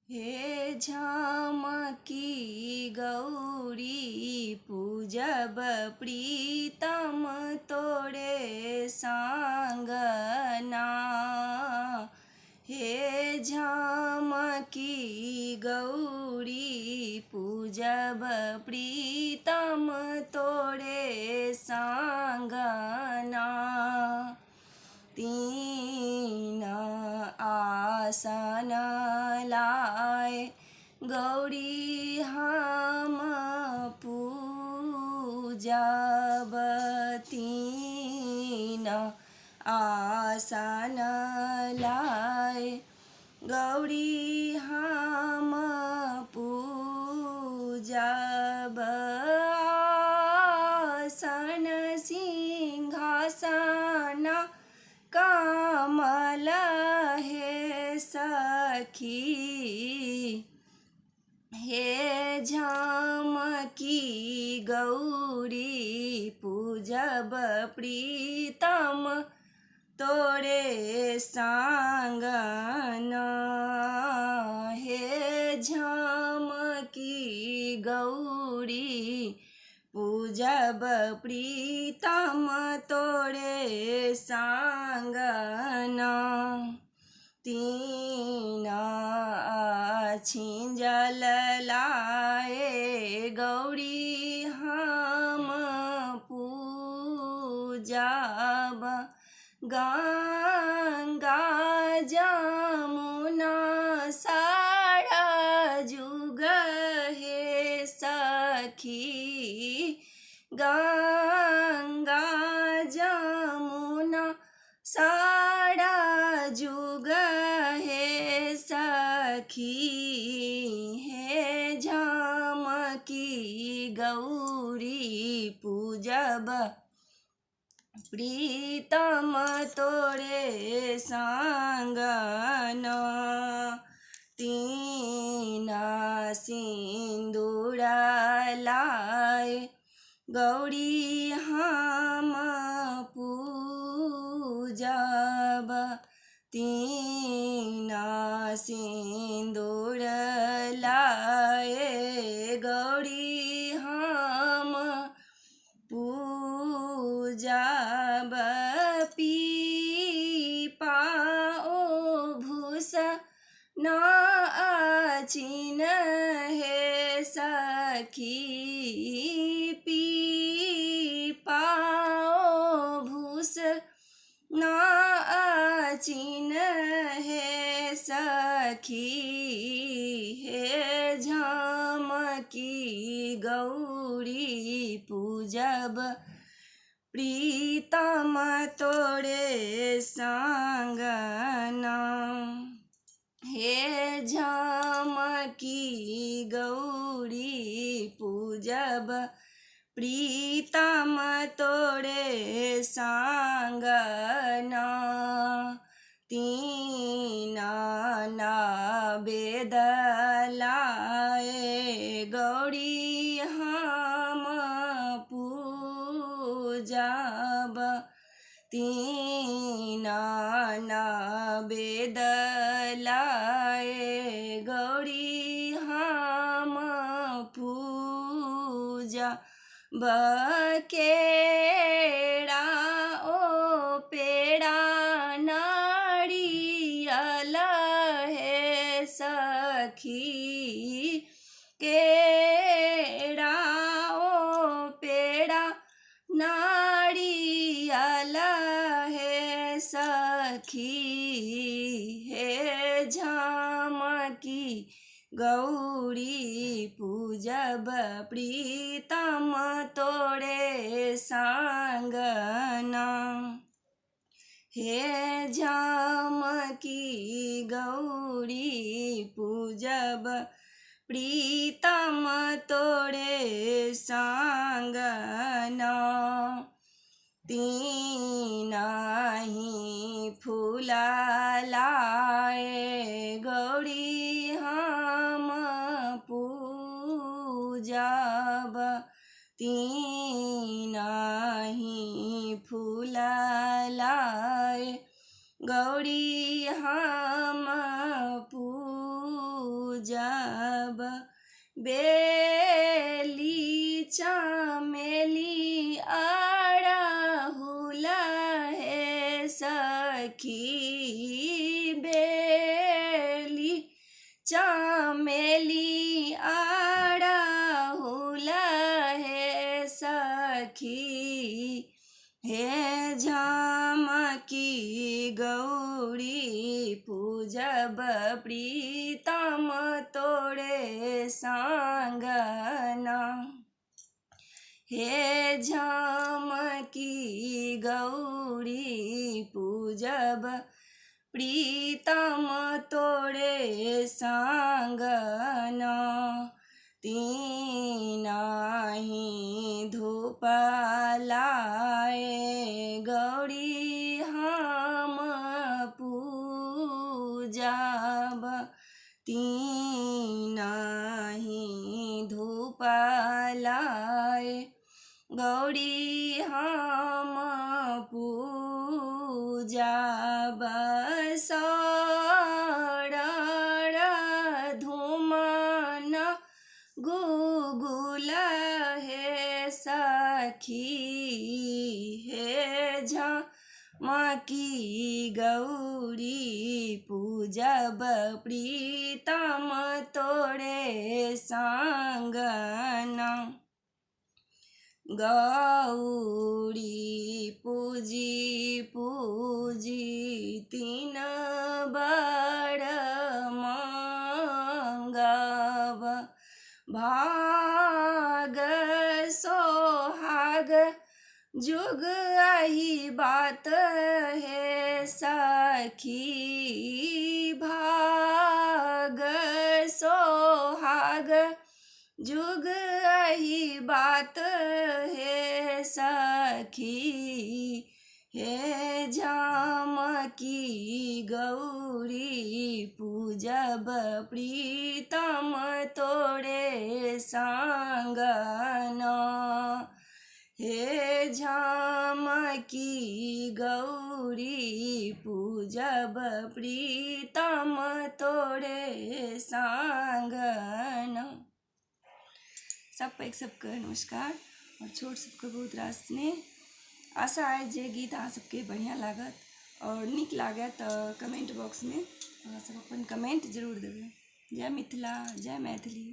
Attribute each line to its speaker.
Speaker 1: हे झामकी गौरी पूजब प्रीतम तोड़े सांगना। हे झामकी गौरी पूजब प्रीतम तोड़े सांगना। तीन आसन लाए गौरी हम पूजब। तीन आसन लाए गौरी हम पूजब। आसन सिंहासन कमल हे सखी। हे झामकी गौरी पूजब प्रीतम तोड़े सांगना। हे झामकी गौरी पूजब प्रीतम तोड़े सांगना। तीन छिंजल लाए गौरी हम पूजब। गंगा जमुना सरयुग हे सखी। गंगा जमुना सरयुग हे सखी। हे झामकी गौरी पूजब प्रीतम तोड़े सांगना। तीन सिंदूर लाए गौरी हम पूजब। तीन सिंदूर लाए गौरी हम पूजब। पीपा ओ भूस न अचिन हे सखी। पीपा ओ भूस न अचिन हे सखी। हे झामकी गौरी पूजब प्रीतम तोड़े सांगना। हे झामकी गौरी पूजब प्रीतम तोड़े सांगना। तीन नवेद लाए गौरी हम पूजब। तीन नवेद लाए गौरी हम पूजब। केरा ओ पेड़ा नारियल हे सखी। केरा ओ पेड़ा नारियल हे सखी। हे झामकी गौरी पूजब प्रीतम तोड़े सांगना। हे झामकी गौरी पूजब प्रीतम तोड़े सांगना। तीन ही फूल लाए गौरी हम पूजब। तीन ही फूल लाए गौरी हम पूजब। पूजब बेली चमेली अड़हुल हे सखी बेली चमेली अड़हुल हे सखी हे झामकी गौरी पूजब प्रीतम तोड़े सांगना हे झामकी गौरी पूजब प्रीतम तोड़े सांगना तीनाही धूप लाए गौरी हम पूजब तीनाही धूप लाए गौरी हम पूजब सड़र धूमन गुगुल हे सखी हे झामकी गौरी पूजब प्रीतम तोड़े सांगना गौरी पूजी पूजी तीन बड़ मंगब भाग सोहाग जुग आही बात है सखी भाग सोहाग जुग आही बात है सखी हे झामकी गौरी पूजब प्रीतम तोड़े सांगना हे झामकी गौरी पूजब प्रीतम तोड़े सांगना। सबको एक सबको नमस्कार और छोट सबको बहुत रास स्नेह। आशा है जे गीत अहाँ सबके बढ़िया लागत और निक लागत तो कमेंट बॉक्स में अहाँ सब अपन कमेंट जरूर देबै। जय मिथिला, जय मैथिली।